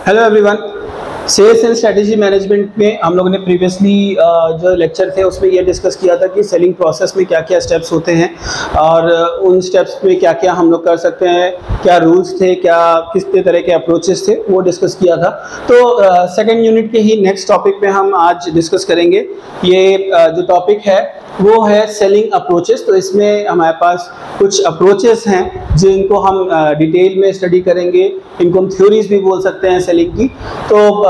Hello everyone. Sales and strategy management में हम लोगों ने प्रीवियसली जो लेक्चर थे उसमें ये डिस्कस किया था कि सेलिंग प्रोसेस में क्या क्या स्टेप्स होते हैं और उन स्टेप्स में क्या क्या हम लोग कर सकते हैं, क्या रूल्स थे, क्या किस तरह के अप्रोचेस थे, वो डिस्कस किया था। तो सेकेंड यूनिट के ही नेक्स्ट टॉपिक पे हम आज डिस्कस करेंगे। ये जो टॉपिक है वो है सेलिंग अप्रोचेस। तो इसमें हमारे पास कुछ अप्रोचेस हैं जिनको हम डिटेल में स्टडी करेंगे। इनको हम थ्योरीज भी बोल सकते हैं सेलिंग की। तो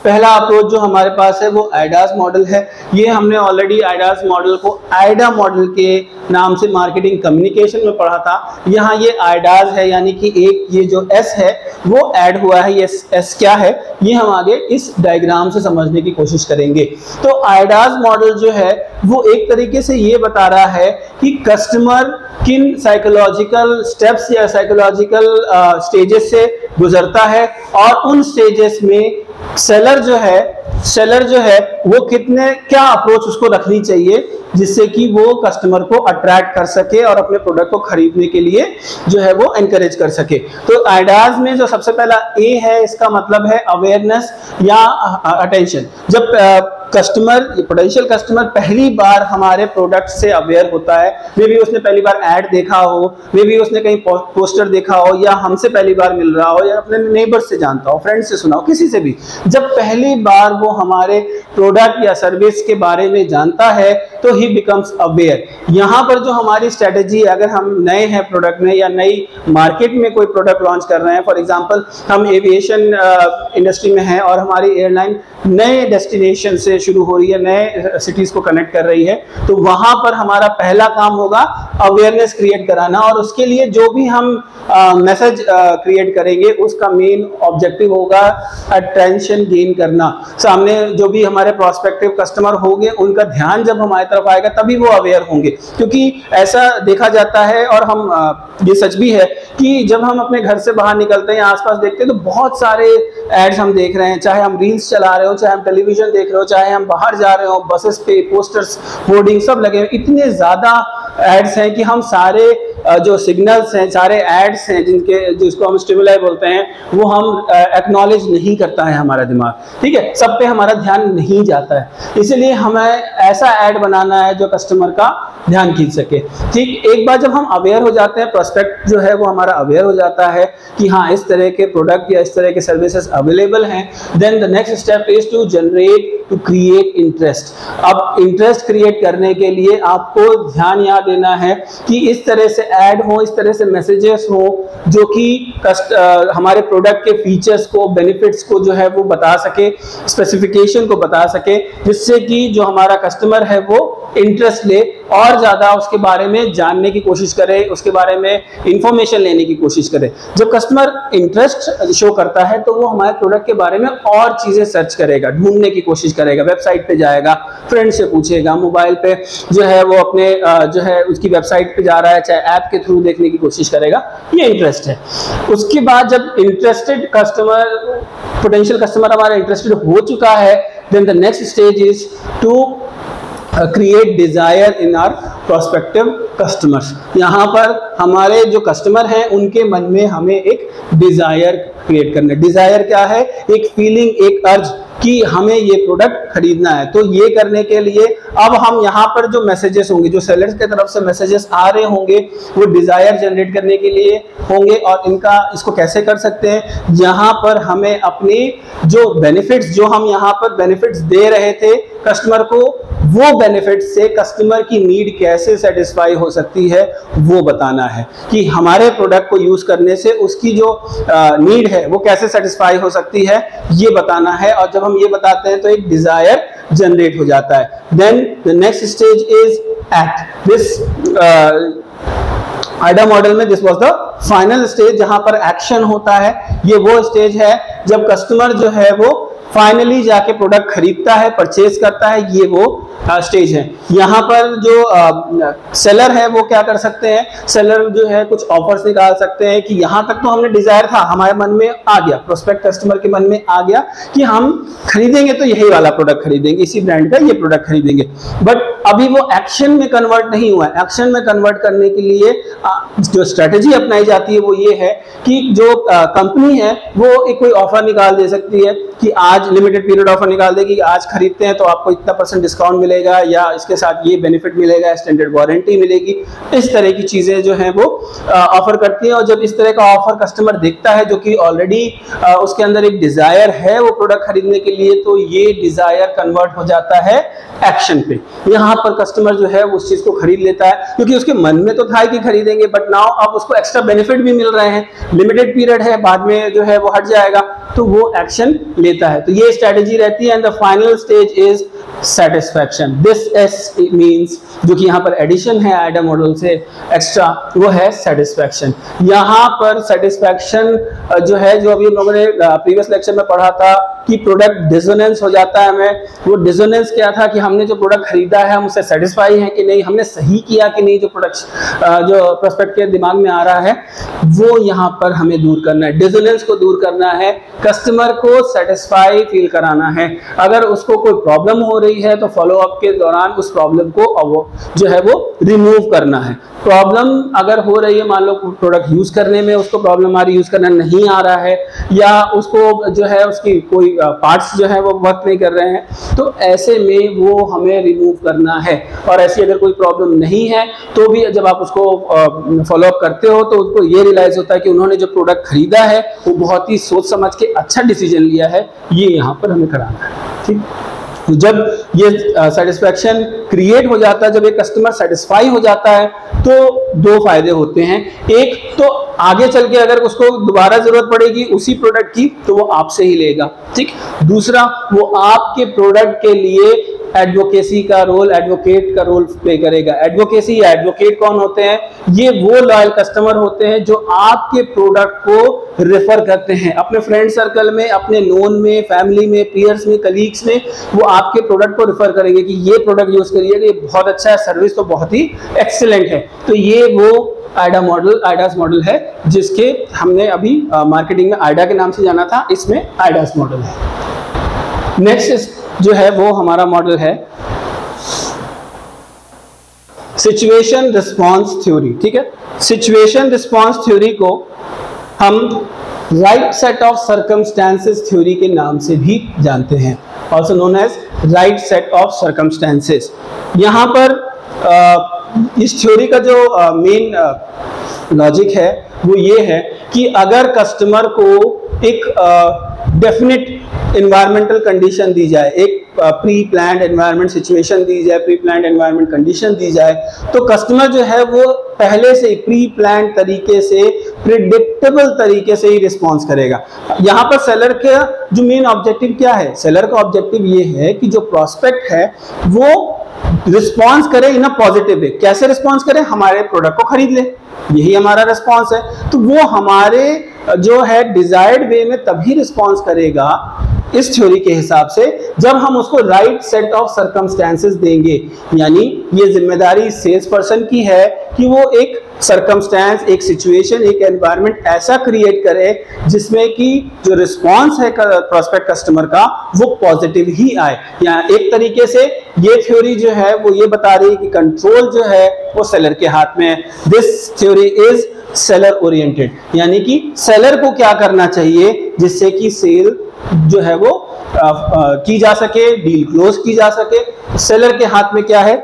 पहला अप्रोच जो हमारे पास है वो आइडास मॉडल है। ये हमने ऑलरेडी आइडास मॉडल को आइडा मॉडल के नाम से मार्केटिंग कम्युनिकेशन में पढ़ा था। यहाँ ये आइडास है, यानी कि एक ये जो एस है वो ऐड हुआ है। ये एस क्या है ये हम आगे इस डायग्राम से समझने की कोशिश करेंगे। तो आइडास मॉडल जो है वो एक तरीके से ये बता रहा है कि कस्टमर किन साइकोलॉजिकल स्टेप्स या साइकोलॉजिकल स्टेजेस से गुजरता है और उन स्टेजेस में सेलर जो है वो क्या अप्रोच उसको रखनी चाहिए जिससे कि वो कस्टमर को अट्रैक्ट कर सके और अपने प्रोडक्ट को खरीदने के लिए जो है वो एनकरेज कर सके। तो आइडास में जो सबसे पहला ए है, इसका मतलब है अवेयरनेस या अटेंशन। जब पोटेंशियल कस्टमर पहली बार हमारे प्रोडक्ट से अवेयर होता है, मे भी उसने पहली बार ऐड देखा हो, मे भी उसने कहीं पोस्टर देखा हो, या हमसे पहली बार मिल रहा हो, या अपने नेबर से जानता हो, फ्रेंड से सुना हो, किसी से भी, जब पहली बार वो हमारे प्रोडक्ट या सर्विस के बारे में जानता है तो ही बिकम्स अवेयर। यहाँ पर जो हमारी स्ट्रेटेजी, अगर हम नए हैं प्रोडक्ट में या नई मार्केट में कोई प्रोडक्ट लॉन्च कर रहे हैं, फॉर एग्जांपल हम एविएशन इंडस्ट्री में हैं और हमारी एयरलाइन नए डेस्टिनेशन से शुरू हो रही है, नए सिटीज को कनेक्ट कर रही है, तो वहां पर हमारा पहला काम होगा अवेयरनेस क्रिएट कराना। और उसके लिए जो भी हम मैसेज क्रिएट करेंगे उसका मेन ऑब्जेक्टिव होगा अटेंशन गेन करना। सामने जो भी हमारे प्रोस्पेक्टिव कस्टमर होंगे उनका ध्यान जब हमारी तरफ आएगा तभी वो अवेयर होंगे। क्योंकि ऐसा देखा जाता है और हम ये सच भी है कि जब हम अपने घर से बाहर निकलते हैं, आसपास देखते हैं, तो बहुत सारे एड्स हम देख रहे हैं, चाहे हम रील्स चला रहे हो, चाहे हम टेलीविजन देख रहे हो, चाहे हम बाहर जा रहे हो, बसेस पे पोस्टर्स, होर्डिंग सब लगे हैं। इतने ज्यादा एड्स हैं कि हम सारे जो सिग्नल्स हैं, सारे एड्स हैं जिसको हम स्टिमुलाई बोलते हैं, वो हम एक्नॉलेज नहीं करता है हमारा दिमाग। ठीक है, सब पे हमारा ध्यान नहीं जाता है। इसीलिए हमें ऐसा एड बनाना है जो कस्टमर का ध्यान खींच सके। ठीक, एक बार जब हम अवेयर हो जाते हैं, प्रोस्पेक्ट जो है वो हमारा अवेयर हो जाता है कि हाँ इस तरह के प्रोडक्ट या इस तरह के सर्विसेज अवेलेबल हैं, then the next step is to create interest. अब इंटरेस्ट क्रिएट करने के लिए आपको ध्यान यहाँ देना है कि इस तरह से ऐड हो, इस तरह से मैसेजेस हो जो कि हमारे प्रोडक्ट के फीचर्स को, बेनिफिट्स को जो है वो बता सके, स्पेसिफिकेशन को बता सके, जिससे कि जो हमारा कस्टमर है वो इंटरेस्ट ले और ज्यादा उसके बारे में जानने की कोशिश करे, उसके बारे में इंफॉर्मेशन लेने की कोशिश करे। जब कस्टमर इंटरेस्ट शो करता है तो वो हमारे प्रोडक्ट के बारे में और चीजें सर्च करेगा, ढूंढने की कोशिश करेगा, वेबसाइट पे जाएगा, फ्रेंड से पूछेगा, मोबाइल पे जो है वो अपने जो है उसकी वेबसाइट पे जा रहा है, चाहे ऐप के थ्रू देखने की कोशिश करेगा। ये इंटरेस्ट है। उसके बाद जब इंटरेस्टेड कस्टमर, पोटेंशियल कस्टमर हमारा इंटरेस्टेड हो चुका है, then the next stage is to create desire in our prospective customers. यहाँ पर हमारे जो कस्टमर हैं उनके मन में हमें एक डिजायर क्रिएट करना है। डिजायर क्या है? एक फीलिंग, एक अर्ज कि हमें ये प्रोडक्ट खरीदना है। तो ये करने के लिए अब हम यहाँ पर जो मैसेजेस होंगे, जो सेलर्स की तरफ से मैसेजेस आ रहे होंगे, वो डिजायर जनरेट करने के लिए होंगे। और इसको कैसे कर सकते हैं? यहाँ पर हमें अपने जो बेनिफिट्स, जो हम यहाँ पर बेनिफिट्स दे रहे थे कस्टमर को, वो बेनिफिट्स से कस्टमर की नीड कैसे सेटिस्फाई हो सकती है वो बताना है कि हमारे प्रोडक्ट को यूज करने से उसकी जो नीड है वो कैसे सेटिस्फाई हो सकती है, ये बताना है। और जब हम ये बताते हैं तो एक डिजायर जनरेट हो जाता है। Then the next stage is act. This AIDA model में this was the final stage जहां पर एक्शन होता है। ये वो स्टेज है जब कस्टमर जो है वो फाइनली जाके प्रोडक्ट खरीदता है, परचेज करता है, ये वो स्टेज है। यहाँ पर जो सेलर है वो क्या कर सकते हैं, सेलर जो है कुछ ऑफर्स निकाल सकते हैं कि यहाँ तक तो हमने डिजायर था, हमारे मन में आ गया, प्रोस्पेक्ट कस्टमर के मन में आ गया कि हम खरीदेंगे तो यही वाला प्रोडक्ट खरीदेंगे, इसी ब्रांड का ये प्रोडक्ट खरीदेंगे, बट अभी वो एक्शन में कन्वर्ट नहीं हुआ है। एक्शन में कन्वर्ट करने के लिए जो स्ट्रेटेजी अपनाई जाती है वो ये है कि जो कंपनी है वो एक कोई ऑफर निकाल दे सकती है कि आज लिमिटेड पीरियड ऑफर निकाल देगी, आज खरीदते हैं तो आपको इतना % डिस्काउंट मिलेगा, या इसके साथ ये बेनिफिट मिलेगा, एक्सटेंडेड वारंटी मिलेगी। इस तरह की चीजें जो है वो ऑफर करती है, और जब इस तरह का ऑफर कस्टमर देखता है जो कि ऑलरेडी उसके अंदर एक डिजायर है वो प्रोडक्ट खरीदने के लिए, तो ये डिजायर कन्वर्ट हो जाता है एक्शन पे। यहाँ पर कस्टमर जो है उस चीज को खरीद लेता है, क्योंकि उसके मन में तो था कि खरीदेंगे, बट नाउ अब उसको एक्स्ट्रा बेनिफिट भी मिल रहे हैं, लिमिटेड पीरियड है, बाद में जो है वो हट जाएगा, तो वो एक्शन लेता है। तो ये स्ट्रेटेजी रहती है। And the final stage is satisfaction. This S means, जो कि यहाँ पर एडिशन है आइडा मॉडल से एक्स्ट्रा, वो है सेटिस्फैक्शन। यहाँ पर सेटिस्फैक्शन जो है, जो अभी हम लोगों ने प्रीवियस लेक्चर में पढ़ा था कि प्रोडक्ट डिसोनेंस हो जाता है हमें, वो डिसोनेंस क्या था कि हमने जो प्रोडक्ट खरीदा है हम उससे सेटिस्फाई हैं कि नहीं, हमने सही किया कि नहीं, जो प्रोडक्ट जो प्रोस्पेक्ट के दिमाग में आ रहा है वो यहाँ पर हमें दूर करना है, डिसोनेंस को दूर करना है, कस्टमर को सेटिस्फाई फील कराना है। अगर उसको कोई प्रॉब्लम हो रही है तो फॉलो अप के दौरान उस प्रॉब्लम को जो है वो रिमूव करना है। प्रॉब्लम अगर हो रही है, मान लो प्रोडक्ट यूज करने में उसको प्रॉब्लम आ रही है, यूज करना नहीं आ रहा है, या उसको जो है उसकी कोई पार्ट्स जो है वो वर्क नहीं कर रहे हैं, तो ऐसे में वो हमें रिमूव करना है। और ऐसी अगर कोई प्रॉब्लम नहीं है तो भी जब आप उसको फॉलो अप करते हो तो उनको ये रियलाइज होता है कि उन्होंने जो प्रोडक्ट खरीदा है वो बहुत ही सोच समझ के अच्छा डिसीजन लिया है, ये यहाँ पर हमें कराना है। ठीक, जब ये सेटिस्फैक्शन क्रिएट हो जाता है, जब एक कस्टमर सेटिस्फाई हो जाता है, तो दो फायदे होते हैं। एक तो आगे चल के अगर उसको दोबारा जरूरत पड़ेगी उसी प्रोडक्ट की तो वो आपसे ही लेगा। ठीक, दूसरा वो आपके प्रोडक्ट के लिए एडवोकेसी का रोल, एडवोकेट का रोल प्ले करेगा। एडवोकेसी या एडवोकेट कौन होते हैं? ये वो लॉयल कस्टमर होते हैं जो आपके प्रोडक्ट को रेफर करते हैं अपने फ्रेंड सर्कल में, अपने नोन में, फैमिली में, पीयर्स में, कलीग्स में, वो आपके प्रोडक्ट को रेफर करेंगे कि ये प्रोडक्ट यूज करिएगा, ये बहुत अच्छा है, सर्विस तो बहुत ही एक्सीलेंट है। तो ये वो आइडा मॉडल, आइडास मॉडल है जिसके हमने अभी मार्केटिंग में आइडा के नाम से जाना था, इसमें आइडास मॉडल है। नेक्स्ट जो है वो हमारा मॉडल है सिचुएशन रिस्पॉन्स थ्योरी। ठीक है, सिचुएशन रिस्पॉन्स थ्योरी को हम right set of circumstances theory के नाम से भी जानते हैं, also known as right set of circumstances. यहाँ पर इस थ्योरी का जो मेन लॉजिक है वो ये है कि अगर कस्टमर को एक डेफिनेट एनवायरमेंटल कंडीशन दी जाए, एक प्री प्लान्ड एनवायरनमेंट सिचुएशन दी जाए, प्री प्लान्ड एनवायरनमेंट कंडीशन दी जाए, तो कस्टमर जो है वो पहले से प्री प्लान्ड तरीके से, प्रिडिक्टेबल तरीके से ही रिस्पॉन्स करेगा। यहाँ पर सेलर का जो मेन ऑब्जेक्टिव क्या है? सेलर का ऑब्जेक्टिव ये है कि जो प्रोस्पेक्ट है वो रिस्पॉन्स करे इन अ पॉजिटिव वे। कैसे रिस्पॉन्स करे? हमारे प्रोडक्ट को खरीद ले, यही हमारा रिस्पॉन्स है। तो वो हमारे जो है डिजायर्ड वे में तभी रिस्पॉन्स करेगा इस थ्योरी के हिसाब से जब हम उसको राइट सेट ऑफ सर्कमस्टेंसेस देंगे। यानी ये जिम्मेदारी सेल्स पर्सन की है कि वो एक सर्कमस्टेंस, एक सिचुएशन, एक एनवायरनमेंट ऐसा क्रिएट करे जिसमें कि जो रिस्पॉन्स है प्रोस्पेक्ट कस्टमर का वो पॉजिटिव ही आए। या एक तरीके से ये थ्योरी जो है वो ये बता रही है कि कंट्रोल जो है वो सेलर के हाथ में है। This theory is seller oriented, यानी कि सेलर को क्या करना चाहिए जिससे कि सेल जो है वो की जा सके, डील क्लोज की जा सके। सेलर के हाथ में क्या है?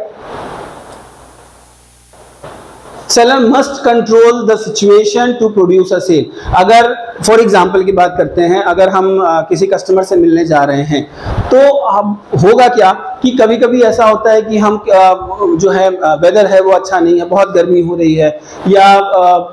Seller must control the situation to produce a sale. अगर फॉर एग्जाम्पल की बात करते हैं, अगर हम किसी कस्टमर से मिलने जा रहे हैं तो होगा क्या कि कभी कभी ऐसा होता है कि हम जो है वेदर है वो अच्छा नहीं है, बहुत गर्मी हो रही है, या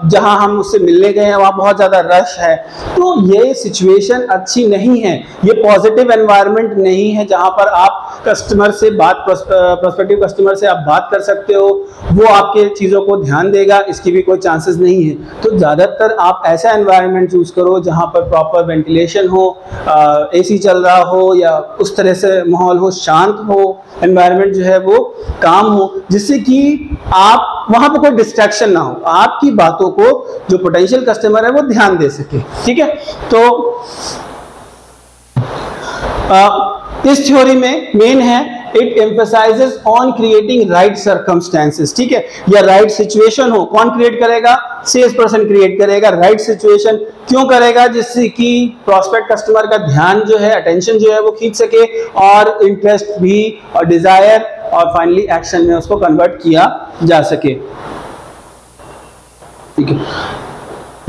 जहां हम उससे मिलने गए हैं वहां बहुत ज्यादा रश है, तो ये सिचुएशन अच्छी नहीं है, ये पॉजिटिव एनवायरनमेंट नहीं है जहां पर आप कस्टमर से बात, प्रोस्पेक्टिव कस्टमर से आप बात कर सकते हो, वो आपके चीजों को ध्यान ध्यान देगा, इसकी भी कोई चांसेस नहीं है। तो ज़्यादातर आप ऐसा एनवायरनमेंट चूज करो जहाँ पर प्रॉपर वेंटिलेशन हो, एसी चल रहा हो या उस तरह से माहौल हो, शांत हो एनवायरनमेंट, जो है वो काम हो, जिससे कि आप वहाँ पर कोई डिस्ट्रैक्शन ना हो, आपकी बातों को जो पोटेंशियल कस्टमर है वो ध्यान दे सके। ठीक है, तो इस थ्योरी में मेन है it emphasises on creating right circumstances. ठीक है, या राइट सिचुएशन हो, कौन क्रिएट करेगा? सेल्स पर्सन क्रिएट करेगा राइट सिचुएशन। क्यों करेगा? जिससे कि प्रोस्पेक्ट कस्टमर का ध्यान जो है, अटेंशन जो है वो खींच सके और इंटरेस्ट भी और डिजायर और फाइनली एक्शन में उसको कन्वर्ट किया जा सके। ठीक है,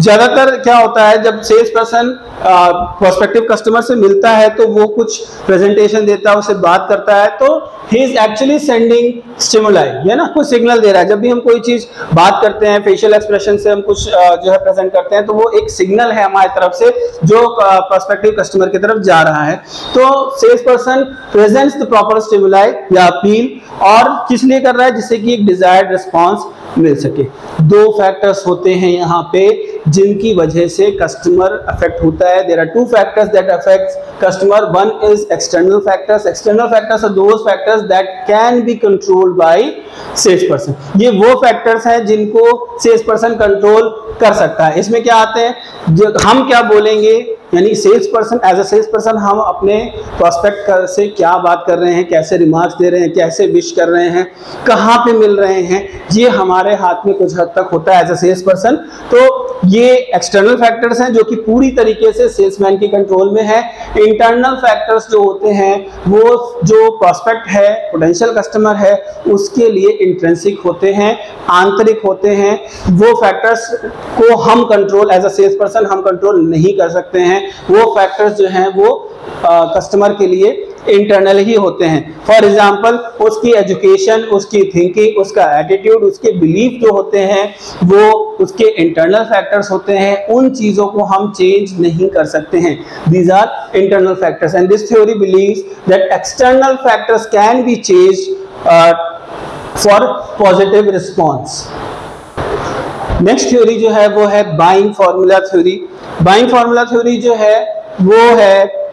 ज्यादातर क्या होता है जब सेल्स पर्सन प्रोस्पेक्टिव कस्टमर से मिलता है तो वो कुछ प्रेजेंटेशन देता है, उससे बात करता है, तो he is actually sending stimuli, है ना, कोई सिग्नल दे रहा है। जब भी हम कोई चीज बात करते हैं, फेशियल एक्सप्रेशन से हम कुछ जो है प्रेजेंट करते हैं, तो वो एक सिग्नल है हमारी तरफ से जो प्रोस्पेक्टिव कस्टमर की तरफ जा रहा है। तो sales person presents the proper stimuli या अपील, और किस लिए कर रहा है? जिससे कि एक डिजायर्ड रिस्पॉन्स मिल सके। दो फैक्टर्स होते हैं यहाँ पे जिनकी वजह से कस्टमर अफेक्ट होता है। There are two factors that affects customer. One is external factors. External factors are those factors that can be controlled by sales person. ये वो फैक्टर्स हैं जिनको सेल्स पर्सन कंट्रोल कर सकता है। इसमें क्या आते हैं? हम क्या बोलेंगे, यानी sales person, as a sales person हम अपने प्रोस्पेक्ट से क्या बात कर रहे हैं, कैसे रिमार्क्स दे रहे हैं, कैसे विश कर रहे हैं, कहाँ पे मिल रहे हैं, ये हमारे हाथ में कुछ हद तक होता है एज अ सेल्स पर्सन। तो ये एक्सटर्नल फैक्टर्स हैं जो कि पूरी तरीके से सेल्समैन के कंट्रोल में है। इंटरनल फैक्टर्स जो होते हैं वो जो प्रोस्पेक्ट है, पोटेंशियल कस्टमर है, उसके लिए इंट्रिंसिक होते हैं, आंतरिक होते हैं। वो फैक्टर्स को हम control, as a sales person हम कंट्रोल नहीं कर सकते हैं। वो फैक्टर्स जो हैं वो कस्टमर के लिए इंटरनल ही होते हैं। फॉर एग्जाम्पल उसकी एजुकेशन, उसकी थिंकिंग, उसका एटीट्यूड, उसके बिलीफ जो होते हैं वो उसके इंटरनल फैक्टर्स होते हैं। उन चीजों को हम चेंज नहीं कर सकते हैं। These are internal factors and this theory believes that external factors can be changed for positive response. Next theory जो है वो है buying formula theory. Buying formula theory जो है वो है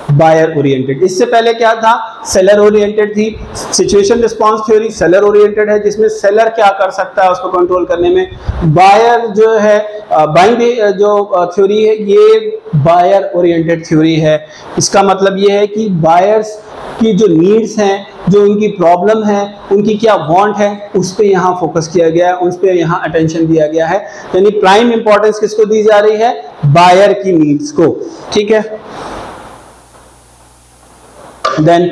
बायर ओरिएंटेड। इससे पहले क्या था? सेलर ओरिएंटेड थी। Situation response theory seller oriented है, जिसमें सेलर क्या कर सकता है उसको कंट्रोल करने में। बायर जो है बाइंग जो थ्योरी है ये बायर ओरिएंटेड थ्योरी है। इसका मतलब ये है कि बायर्स की जो नीड्स हैं, जो उनकी प्रॉब्लम है, उनकी क्या वांट है, उस पे यहाँ फोकस किया गया है, उस पे यहाँ अटेंशन दिया गया है। यानी प्राइम इंपॉर्टेंस किसको दी जा रही है? बायर की नीड्स को। ठीक है, देन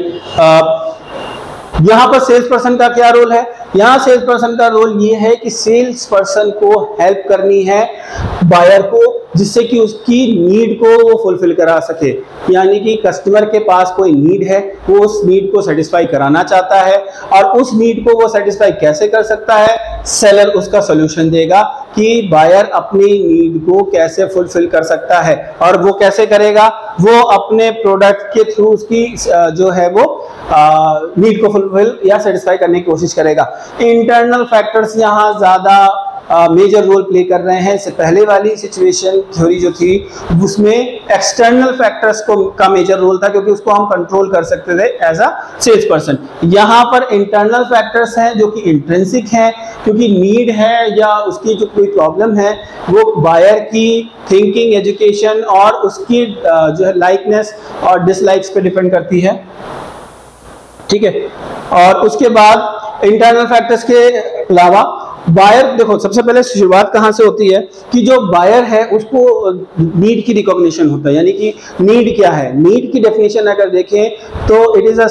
यहां पर सेल्स पर्सन का क्या रोल है? यहां सेल्स पर्सन का रोल ये है कि सेल्स पर्सन को हेल्प करनी है बायर को, जिससे कि उसकी नीड को वो फुलफिल करा सके। यानी कि कस्टमर के पास कोई नीड है, वो उस नीड को सेटिस्फाई कराना चाहता है, और उस नीड को वो सेटिस्फाई कैसे कर सकता है? सेलर उसका सोल्यूशन देगा कि बायर अपनी नीड को कैसे फुलफिल कर सकता है। और वो कैसे करेगा? वो अपने प्रोडक्ट के थ्रू उसकी जो है वो नीड को फुलफिल या सेटिस्फाई करने की कोशिश करेगा। इंटरनल फैक्टर्स यहाँ ज्यादा मेजर रोल प्ले कर रहे हैं। इससे पहले वाली सिचुएशन थ्योरी जो थी उसमें एक्सटर्नल फैक्टर्स का मेजर रोल था, क्योंकि उसको हम कंट्रोल कर सकते थे एज अ सेल्स पर्सन। यहाँ पर इंटरनल फैक्टर्स हैं जो कि इंट्रिंसिक हैं, क्योंकि नीड है या उसकी जो कोई प्रॉब्लम है वो बायर की थिंकिंग, एजुकेशन और उसकी जो है लाइकनेस और डिसलाइक्स पे डिपेंड करती है। ठीक है, और उसके बाद इंटरनल फैक्टर्स के अलावा बायर, देखो सबसे पहले शुरुआत कहां से होती है कि जो बायर है उसको नीड की रिकॉग्निशन होता है। यानी कि नीड क्या है? नीड की डेफिनेशन अगर देखें तो it is a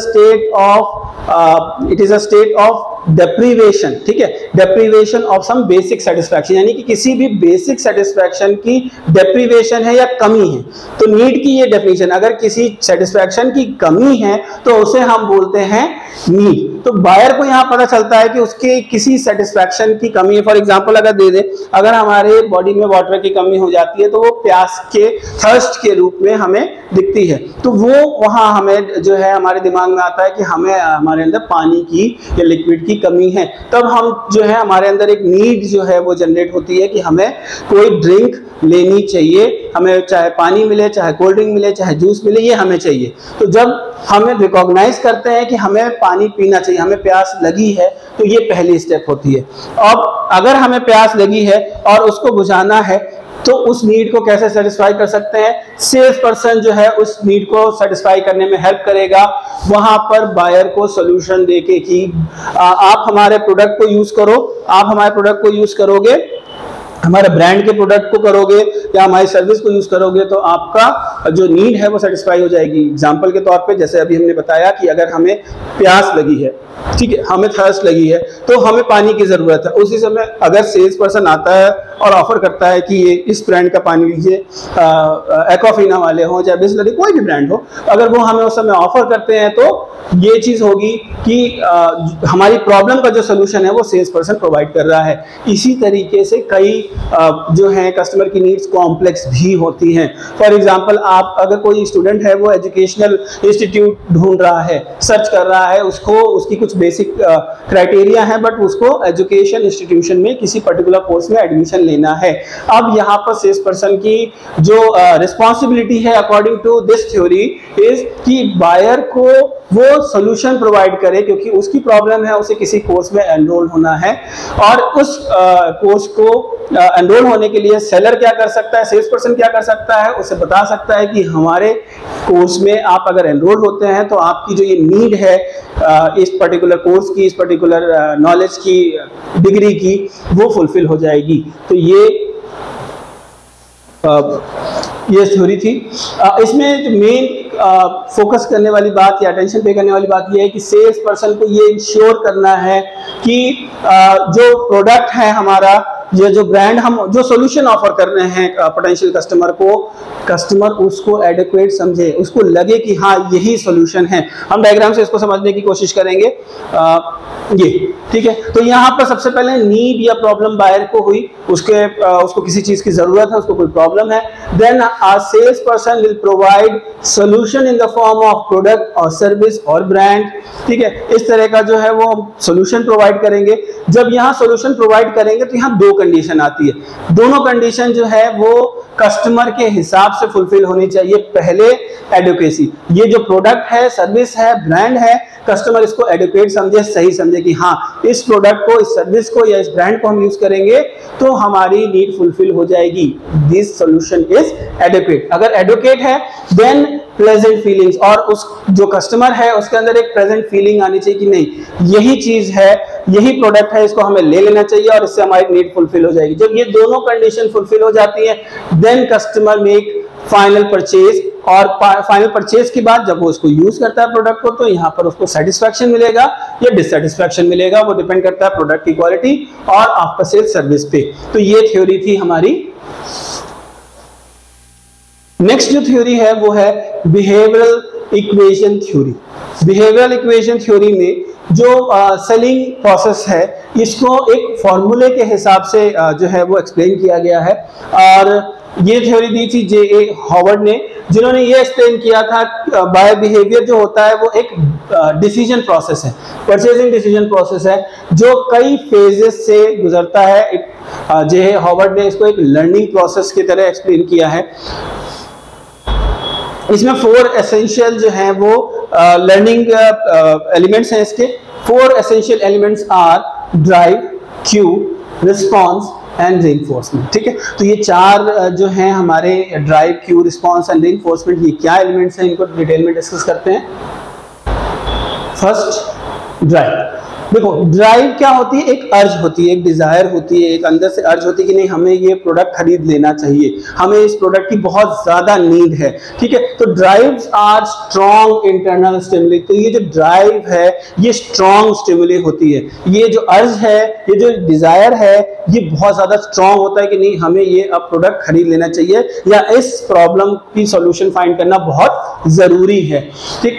state of deprivation. ठीक है, deprivation of some basic satisfaction, यानी कि किसी भी बेसिक सेटिस्फैक्शन की डेप्रीवेशन है या कमी है। तो नीड की ये डेफिनेशन, अगर किसी सेटिस्फैक्शन की कमी है तो उसे हम बोलते हैं नीड। तो बायर को यहाँ पता चलता है कि उसके किसी सेटिस्फैक्शन की कमी है। फॉर एग्जांपल अगर दे दे, अगर हमारे बॉडी में वाटर की कमी हो जाती है तो वो प्यास के, थर्स्ट के रूप में हमें दिखती है, तो वो वहाँ हमें जो है हमारे दिमाग में आता है कि हमें हमारे अंदर पानी की या लिक्विड की कमी है। तब हम जो है हमारे अंदर एक नीड जो है वो जनरेट होती है कि हमें कोई ड्रिंक लेनी चाहिए, हमें चाहे पानी मिले, चाहे कोल्ड ड्रिंक मिले, चाहे जूस मिले, ये हमें चाहिए। तो जब हमें रिकॉग्नाइज करते हैं कि हमें पानी पीना चाहिए, हमें प्यास लगी है, तो ये पहली स्टेप होती है। अब अगर हमें प्यास लगी है और उसको बुझाना है तो उस नीड को कैसे सेटिस्फाई कर सकते हैं? सेल्स पर्सन जो है उस नीड को सेटिस्फाई करने में हेल्प करेगा। वहां पर बायर को सोल्यूशन देके कि आप हमारे प्रोडक्ट को यूज करो, आप हमारे प्रोडक्ट को यूज करोगे, हमारे ब्रांड के प्रोडक्ट को करोगे या हमारी सर्विस को यूज करोगे तो आपका जो नीड है वो सेटिस्फाई हो जाएगी। एग्जांपल के तौर पे जैसे अभी हमने बताया कि अगर हमें प्यास लगी है, ठीक है, हमें थर्स्ट लगी है, तो हमें पानी की जरूरत है। उसी समय अगर सेल्स पर्सन आता है और ऑफर करता है कि ये इस ब्रांड का पानी लीजिए, एक्वाफिना वाले हो चाहे बिसलरी, कोई भी ब्रांड हो, अगर वो हमें उस समय ऑफर करते हैं तो ये चीज होगी कि हमारी प्रॉब्लम का जो सोल्यूशन है वो सेल्स पर्सन प्रोवाइड कर रहा है। इसी तरीके से कई जो है कस्टमर की नीड्स कॉम्प्लेक्स भी होती हैं। फॉर एग्जांपल आप अगर कोई स्टूडेंट है वो एजुकेशनल इंस्टीट्यूट ढूंढ रहा है, सर्च कर रहा है, उसको उसकी कुछ बेसिक क्राइटेरिया है, बट उसको एजुकेशन इंस्टीट्यूशन में किसी पर्टिकुलर कोर्स में एडमिशन लेना है। अब यहाँ पर सेल्स पर्सन की जो रिस्पॉन्सिबिलिटी है according to this theory is कि बायर को वो सोल्यूशन प्रोवाइड करे, क्योंकि उसकी प्रॉब्लम है, उसे किसी कोर्स में एनरोल होना है और उस कोर्स को एनरोल होने के लिए सेलर क्या कर सकता है, सेल्स पर्सन क्या कर सकता है, उसे बता सकता है कि हमारे कोर्स में आप अगर एनरोल होते हैं तो आपकी जो ये नीड है इस पर्टिकुलर कोर्स की, इस पर्टिकुलर नॉलेज की, डिग्री की, वो फुलफिल हो जाएगी। तो ये थ्योरी थी। इसमें जो मेन फोकस करने वाली बात या अटेंशन पे करने वाली बात ये है कि सेल्स पर्सन को ये इंश्योर करना है कि जो प्रोडक्ट है हमारा, ये जो ब्रांड हम जो सॉल्यूशन ऑफर कर रहे हैं पोटेंशियल कस्टमर को, कस्टमर उसको एडिक्वेट समझे, उसको लगे कि हाँ यही सॉल्यूशन है। हम डायग्राम से इसको समझने की कोशिश करेंगे। ये ठीक है। तो यहाँ पर सबसे पहले नीड या प्रॉब्लम बायर को हुई, उसको किसी चीज की जरूरत है, उसको कोई प्रॉब्लम है। Then our sales person will provide solution in the form of product और सर्विस और ब्रांड। ठीक है, इस तरह का जो है वो सॉल्यूशन प्रोवाइड करेंगे। जब यहाँ सॉल्यूशन प्रोवाइड करेंगे तो यहाँ दो कंडीशन आती है। दोनों कंडीशन जो है वो कस्टमर के हिसाब से फुलफिल होनी चाहिए। पहले एडुकेसी, ये जो प्रोडक्ट है, सर्विस है, ब्रांड है, कस्टमर इसको एडुकेट समझे, सही समझे कि हाँ इस प्रोडक्ट को, इस सर्विस को या इस ब्रांड को हम यूज करेंगे तो हमारी नीड फुलफिल हो जाएगी। This solution is educate. अगर एडुकेट है देन प्लेजेंट फीलिंग्स, और उस जो कस्टमर है उसके अंदर एक प्रेजेंट फीलिंग आनी चाहिए कि नहीं यही चीज है, यही प्रोडक्ट है, इसको हमें ले लेना चाहिए और इससे हमारी नीड फुलफिल हो जाएगी। जब ये दोनों कंडीशन फुलफिल हो जाती है then customer make final purchase, और फाइनल परचेज के बाद जब वो उसको यूज करता है प्रोडक्ट को तो यहाँ पर उसको सेटिस्फैक्शन मिलेगा या डिससेटिस्फैक्शन मिलेगा, वो डिपेंड करता है प्रोडक्ट की क्वालिटी और आफ्टर सेल सर्विस पे। तो ये थ्योरी थी हमारी। नेक्स्ट जो थ्योरी है वो है behavioural equation theory. Behavioural equation theory में जो सेलिंग प्रोसेस है इसको एक फॉर्मूले के हिसाब से जो है वो एक्सप्लेन किया गया है, और ये थ्योरी दी थी J.A. हॉवर्ड ने, जिन्होंने ये एक्सप्लेन किया था बायर बिहेवियर जो होता है वो एक डिसीजन प्रोसेस है, परचेजिंग डिसीजन प्रोसेस है जो कई फेजेस से गुजरता है। J.A. हॉवर्ड ने इसको एक लर्निंग प्रोसेस की तरह एक्सप्लेन किया है। इसमें 4 एसेंशियल जो हैं वो लर्निंग एलिमेंट्स हैं। इसके 4 essential elements are drive, cue, response and reinforcement. ठीक है, तो ये 4 जो हैं हमारे drive, cue, response and reinforcement, ये क्या एलिमेंट्स हैं इनको डिटेल में डिस्कस करते हैं। First drive. देखो ड्राइव क्या होती है, एक अर्ज होती है, एक डिजायर होती है, एक अंदर से अर्ज होती है कि नहीं हमें ये प्रोडक्ट खरीद लेना चाहिए, हमें इस प्रोडक्ट की बहुत ज्यादा नीड है। ठीक है, तो drives are strong internal stimuli. तो ये जो ड्राइव है ये स्ट्रॉन्ग स्टिमुली होती है। ये जो अर्ज है, ये जो डिजायर है, ये बहुत ज्यादा स्ट्रॉन्ग होता है कि नहीं हमें ये अब प्रोडक्ट खरीद लेना चाहिए या इस प्रॉब्लम की सॉल्यूशन फाइंड करना बहुत जरूरी है। ठीक,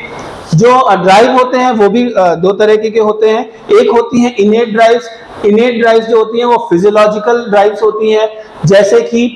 जो ड्राइव होते हैं वो भी दो तरह के होते हैं। एक होती है इनेट ड्राइव्स। इनेट ड्राइव्स जो होती हैं वो फिजियोलॉजिकल ड्राइव्स होती हैं, जैसे कि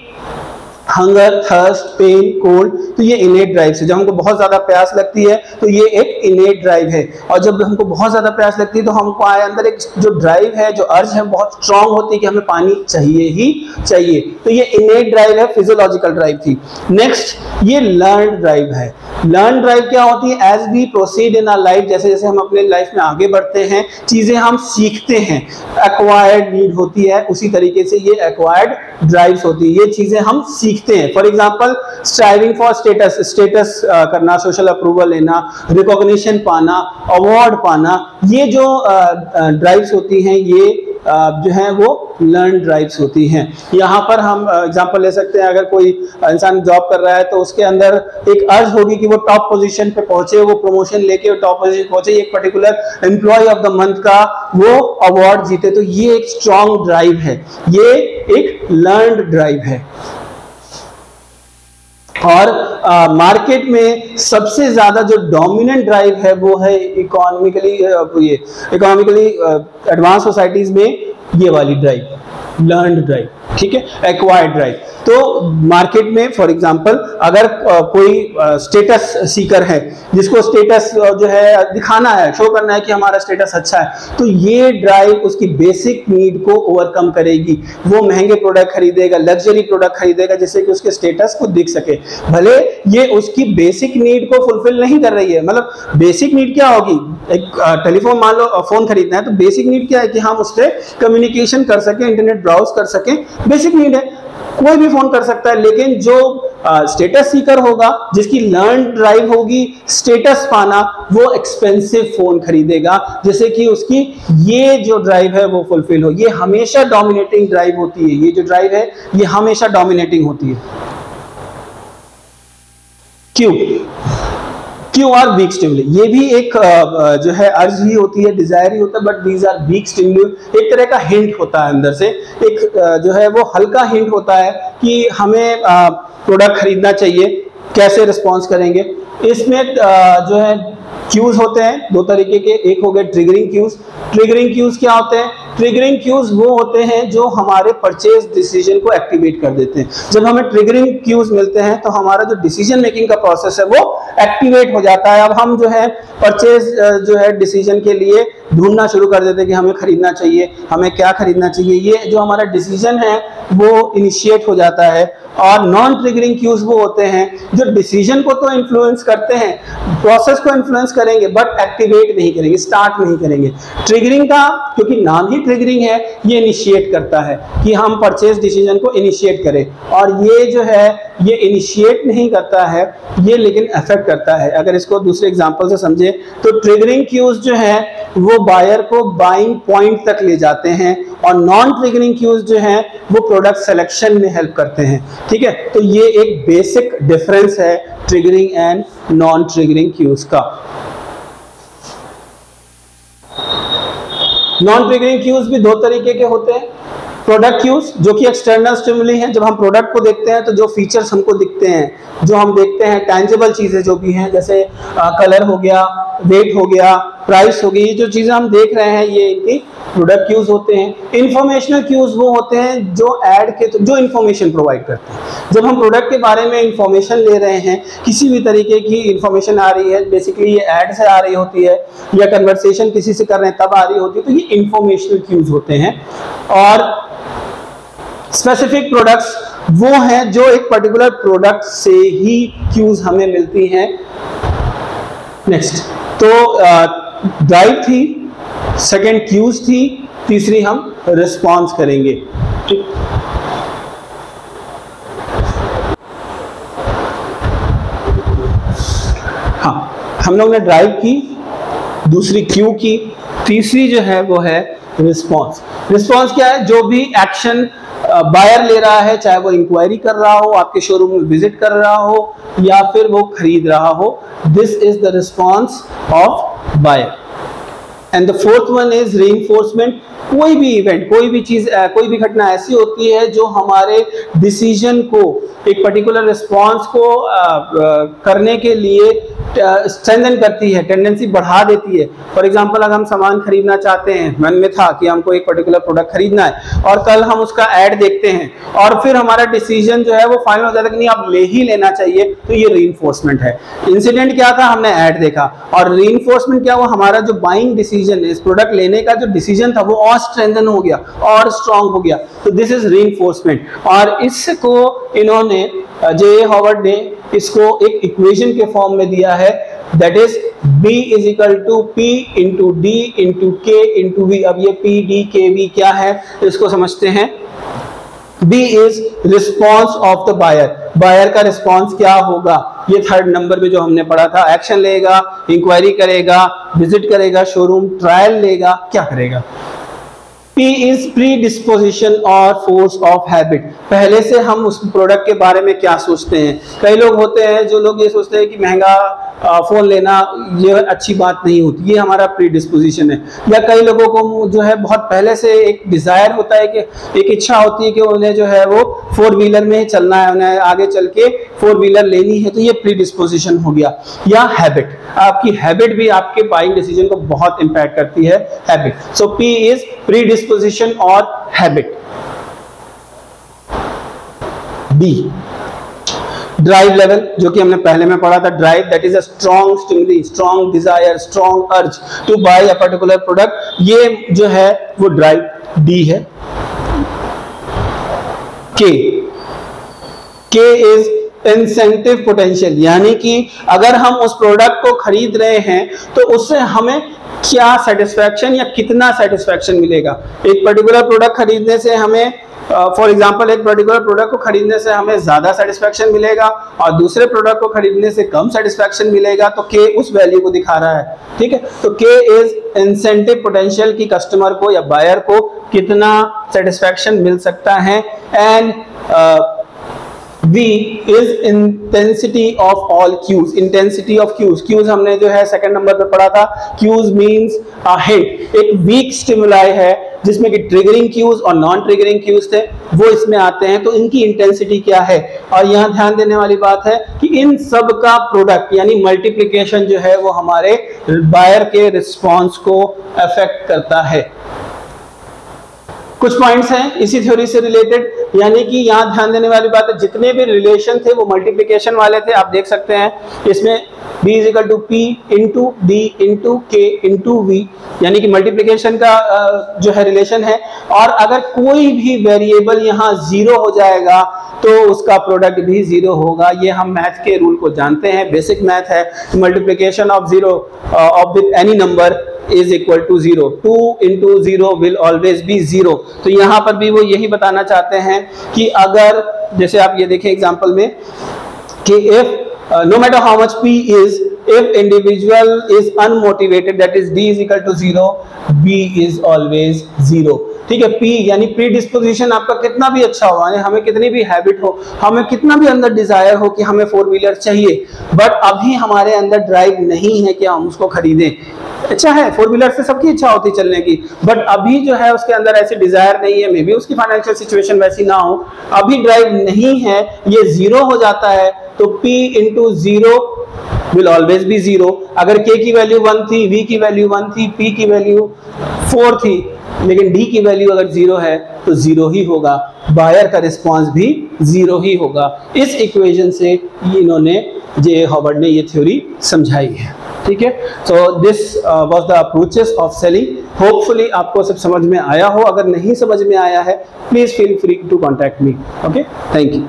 हंगर, थर्स्ट, पेन, कोल्ड, तो ये इनेट ड्राइव है। जब हमको बहुत ज्यादा प्यास लगती है तो ये एक इनेट ड्राइव है, और जब हमको बहुत ज्यादा प्यास लगती है तो हमको अंदर एक जो ड्राइव है, जो अर्ज है, बहुत स्ट्रांग होती है कि हमें पानी चाहिए ही चाहिए। तो ये इनेट ड्राइव है, फिजियोलॉजिकल ड्राइव थी। नेक्स्ट ये लर्न ड्राइव है। लर्न ड्राइव क्या होती है? As we proceed in our life, जैसे जैसे हम अपने लाइफ में आगे बढ़ते हैं, चीजें हम सीखते हैं, एक्वायर्ड नीड होती है, उसी तरीके से ये एक्वायर्ड ड्राइव्स होती है। ये चीजें हम सीखते हैं। For example striving for status करना, सोशल अप्रूवल लेना, रिकॉग्निशन पाना, अवार्ड पाना, ये जो ड्राइव्स होती हैं ये जो है वो लर्न ड्राइव्स होती हैं। यहाँ पर हम एग्जांपल ले सकते हैं, अगर कोई इंसान जॉब कर रहा है तो उसके अंदर एक अर्ज होगी कि वो टॉप पोजीशन पे पहुंचे, वो प्रमोशन लेके टॉप पोजीशन पहुंचे, एक particular employ of the month का वो अवार्ड जीते, तो ये एक स्ट्रॉन्ग ड्राइव है, ये एक लर्न ड्राइव है। और मार्केट में सबसे ज्यादा जो डोमिनेंट ड्राइव है वो है इकोनॉमिकली एडवांस सोसाइटीज में ये वाली ड्राइव, लर्न्ड ड्राइव, ठीक है, एक्वायर्ड ड्राइव। तो मार्केट में फॉर एग्जांपल अगर कोई स्टेटस सीकर है, जिसको स्टेटस जो है दिखाना है, शो करना है कि हमारा स्टेटस अच्छा है, तो ये ड्राइव उसकी बेसिक नीड को ओवरकम करेगी। वो महंगे प्रोडक्ट खरीदेगा, लग्जरी प्रोडक्ट खरीदेगा, जिससे कि उसके स्टेटस को दिख सके, भले ये उसकी बेसिक नीड को फुलफिल नहीं कर रही है। मतलब बेसिक नीड क्या होगी? एक टेलीफोन, मान लो फोन खरीदना है, तो बेसिक नीड क्या है कि हम उससे कम्युनिकेशन कर सकें, इंटरनेट ब्राउज कर सकें, बेसिक नीड है, कोई भी फोन कर सकता है। लेकिन जो स्टेटस सीकर होगा, जिसकी लर्न ड्राइव होगी स्टेटस पाना, वो एक्सपेंसिव फोन खरीदेगा, जैसे कि उसकी ये जो ड्राइव है वो फुलफिल हो। ये हमेशा डोमिनेटिंग ड्राइव होती है, ये जो ड्राइव है ये हमेशा डोमिनेटिंग होती है। क्यों आर वीक स्टिमुली, ये भी एक जो है अर्ज ही होती है, डिजायर ही होता है, but these are weak stimuli. एक तरह का हिंट होता है अंदर से, एक जो है वो हल्का हिंट होता है कि हमें प्रोडक्ट खरीदना चाहिए, कैसे रिस्पॉन्स करेंगे। इसमें जो है क्यूज होते हैं दो तरीके के, एक हो गए ट्रिगरिंग क्यूज। ट्रिगरिंग क्यूज क्या होते हैं? ट्रिगरिंग क्यूज वो होते हैं जो हमारे परचेज डिसीजन को एक्टिवेट कर देते हैं। जब हमें ट्रिगरिंग क्यूज मिलते हैं तो हमारा जो डिसीजन मेकिंग का प्रोसेस है वो एक्टिवेट हो जाता है। अब हम जो है परचेज जो है डिसीजन के लिए ढूंढना शुरू कर देते हैं कि हमें खरीदना चाहिए, हमें क्या खरीदना चाहिए। ये जो हमारा डिसीजन है वो इनिशिएट हो जाता है। और नॉन ट्रिगरिंग क्यूज वो होते हैं जो डिसीजन को तो इन्फ्लुएंस करते हैं, प्रोसेस को इन्फ्लुएंस करेंगे, बट एक्टिवेट नहीं करेंगे, स्टार्ट नहीं करेंगे। ट्रिगरिंग का, क्योंकि नाम ही ट्रिगरिंग है, ये इनिशिएट करता है कि हम परचेज डिसीजन को इनिशिएट करें। और ये जो है ये इनिशिएट नहीं करता है, ये लेकिन अफेक्ट करता है। अगर इसको दूसरे एग्जांपल से समझे तो ट्रिगरिंग क्यूज जो है वो बायर को बाइंग पॉइंट तक ले जाते हैं, और नॉन ट्रिगरिंग क्यूज जो हैं वो प्रोडक्ट सिलेक्शन में हेल्प करते हैं। ठीक है, तो ये एक बेसिक डिफरेंस है triggering and non triggering cues का। नॉन ट्रिगरिंग क्यूज भी दो तरीके के होते हैं। प्रोडक्ट क्यूज जो कि एक्सटर्नल स्टिमुली हैं, जब हम प्रोडक्ट को देखते हैं तो जो फीचर्स हमको दिखते हैं, जो हम देखते हैं टैंजिबल चीजें जो भी हैं, जैसे कलर हो गया, वेट हो गया, प्राइस हो गई, ये जो चीजें हम देख रहे हैं ये इनकी प्रोडक्ट क्यूज होते हैं। इंफॉर्मेशनल क्यूज वो होते हैं जो ऐड के जो इंफॉर्मेशन प्रोवाइड करते हैं। जब हम प्रोडक्ट के बारे में इंफॉर्मेशन ले रहे हैं, किसी भी तरीके की इंफॉर्मेशन आ रही है, बेसिकली ये ऐड से आ रही होती है या कन्वर्सेशन किसी से कर रहे हैं तब आ रही होती है, तो ये इंफॉर्मेशनल क्यूज होते हैं। और स्पेसिफिक प्रोडक्ट्स वो हैं जो एक पर्टिकुलर प्रोडक्ट से ही क्यूज हमें मिलती हैं। नेक्स्ट, तो ड्राइव थी, सेकंड क्यूज थी, तीसरी हम रिस्पॉन्स करेंगे। ठीक, हाँ, हम लोग ने ड्राइव की, दूसरी क्यू की, तीसरी जो है वो है रिस्पॉन्स। रिस्पॉन्स क्या है? जो भी एक्शन बायर ले रहा है, चाहे वो इंक्वायरी कर रहा हो, आपके शोरूम में विजिट कर रहा हो या फिर वो खरीद रहा हो, this is the response of buyer. And the fourth one is reinforcement. कोई भी इवेंट, कोई भी चीज, कोई भी घटना ऐसी होती है जो हमारे डिसीजन को, एक पर्टिकुलर रिस्पॉन्स को करने के लिए स्ट्रेंथन करती है, टेंडेंसी बढ़ा देती है। फॉर एग्जांपल अगर हम सामान खरीदना चाहते हैं, मन में था कि हमको एक पर्टिकुलर प्रोडक्ट खरीदना है और कल हम उसका ऐड देखते हैं और फिर हमारा डिसीजन जो है वो फाइनल हो जाता है कि नहीं अब ले ही लेना चाहिए, तो ये रीइंफोर्समेंट है। इंसिडेंट क्या था, हमने ऐड देखा, और रीइंफोर्समेंट क्या हुआ, हमारा जो बाइंग डिसीजन है, इस प्रोडक्ट लेने का जो डिसीजन था वो और स्ट्रेंथन हो गया और स्ट्रांग हो गया। तो दिस इज रीइंफोर्समेंट। और इसको इन्होंने जे हॉवर्ड ने इसको एक इक्वेशन के फॉर्म में दिया है, that is B is equal to P into D into K into V। अब ये P D K V क्या है इसको समझते हैं। B is response of the buyer, buyer का रिस्पॉन्स क्या होगा, ये थर्ड नंबर में जो हमने पढ़ा था। एक्शन लेगा, इंक्वायरी करेगा, विजिट करेगा शोरूम, ट्रायल लेगा, क्या करेगा। P इज प्री डिस्पोजिशन और फोर्स ऑफ हैबिट, पहले से हम उस प्रोडक्ट के बारे में क्या सोचते हैं। कई लोग होते हैं जो लोग ये सोचते हैं कि महंगा फोन लेना ये अच्छी बात नहीं होती, ये हमारा प्री डिस्पोजिशन है। या कई लोगों को जो है बहुत पहले से एक डिजायर होता है कि एक इच्छा होती है कि उन्हें जो है वो 4 व्हीलर में ही चलना है, उन्हें आगे चल के 4 व्हीलर लेनी है, तो ये प्री डिस्पोजिशन हो गया। या हैबिट, आपकी हैबिट भी आपके बाइंग डिसीजन को बहुत इंपैक्ट करती है, habit. So P is predisposition और हैबिट। B ड्राइव लेवल, जो कि हमने पहले में पढ़ा था, drive that is a strong stimuli, strong desire, strong urge to buy a particular product, ये जो है वो ड्राइव D है। K इज इंसेंटिव पोटेंशियल, यानी कि अगर हम उस प्रोडक्ट को खरीद रहे हैं तो उससे हमें क्या सेटिस्फैक्शन या कितना सेटिस्फैक्शन मिलेगा। एक पर्टिकुलर प्रोडक्ट खरीदने से हमें फॉर एग्जांपल एक पर्टिकुलर प्रोडक्ट को खरीदने से हमें ज्यादा सेटिस्फैक्शन मिलेगा और दूसरे प्रोडक्ट को खरीदने से कम सेटिस्फैक्शन मिलेगा, तो K उस वैल्यू को दिखा रहा है, ठीक है। तो K इज इंसेंटिव पोटेंशियल की कस्टमर को या बायर को कितना सेटिस्फैक्शन मिल सकता है। And V is intensity of all cues, intensity of cues. Cues हमने जो है सेकंड नंबर पे पढ़ा था, क्यूज मींस अ हिंट, एक वीक स्टिमुलाई है जिसमें कि ट्रिगरिंग क्यूज और नॉन ट्रिगरिंग क्यूज थे, वो इसमें आते हैं, तो इनकी इंटेंसिटी क्या है। और यहाँ ध्यान देने वाली बात है कि इन सब का प्रोडक्ट यानी मल्टीप्लिकेशन जो है वो हमारे बायर के रिस्पॉन्स को अफेक्ट करता है। कुछ पॉइंट्स हैं इसी थ्योरी से रिलेटेड, यानी कि यहाँ ध्यान देने वाली बात है, जितने भी रिलेशन थे वो मल्टीप्लिकेशन वाले थे। आप देख सकते हैं इसमें B is equal to P into D into K into V, यानी कि मल्टीप्लिकेशन का जो है रिलेशन है। और अगर कोई भी वेरिएबल यहाँ 0 हो जाएगा तो उसका प्रोडक्ट भी 0 होगा। ये हम मैथ के रूल को जानते हैं, बेसिक मैथ है। Multiplication of 0 of with any number is equal to 0, 2 into 0 will always be 0। तो यहाँ पर भी वो यही बताना चाहते हैं कि अगर जैसे आप ये देखें एग्जांपल में कि if no matter how much P is, if individual is unmotivated, that is D is equal to 0, B is always 0। ठीक है, P यानी प्री डिस्पोजिशन आपका कितना भी अच्छा हो, हमें कितनी भी हैबिट हो, हमें कितना भी अंदर डिजायर हो कि हमें 4 व्हीलर चाहिए, बट अभी हमारे अंदर ड्राइव नहीं है कि हम उसको खरीदें। अच्छा है, 4 व्हीलर से सबकी इच्छा होती चलने की, बट अभी जो है उसके अंदर ऐसी डिजायर नहीं है, मे बी उसकी फाइनेंशियल सिचुएशन वैसी ना हो, अभी ड्राइव नहीं है, ये 0 हो जाता है, तो P into 0 will always be 0। अगर K की वैल्यू 1 थी, V की वैल्यू 1 थी, P की वैल्यू 4 थी, लेकिन D की वैल्यू अगर 0 है तो 0 ही होगा, बायर का रिस्पांस भी 0 ही होगा। इस इक्वेशन से इन्होंने जे हॉवर्ड ने ये थ्योरी समझाई है, ठीक है। So this was the approaches of selling. Hopefully आपको सब समझ में आया हो, अगर नहीं समझ में आया है please feel free to contact me. Okay, thank you.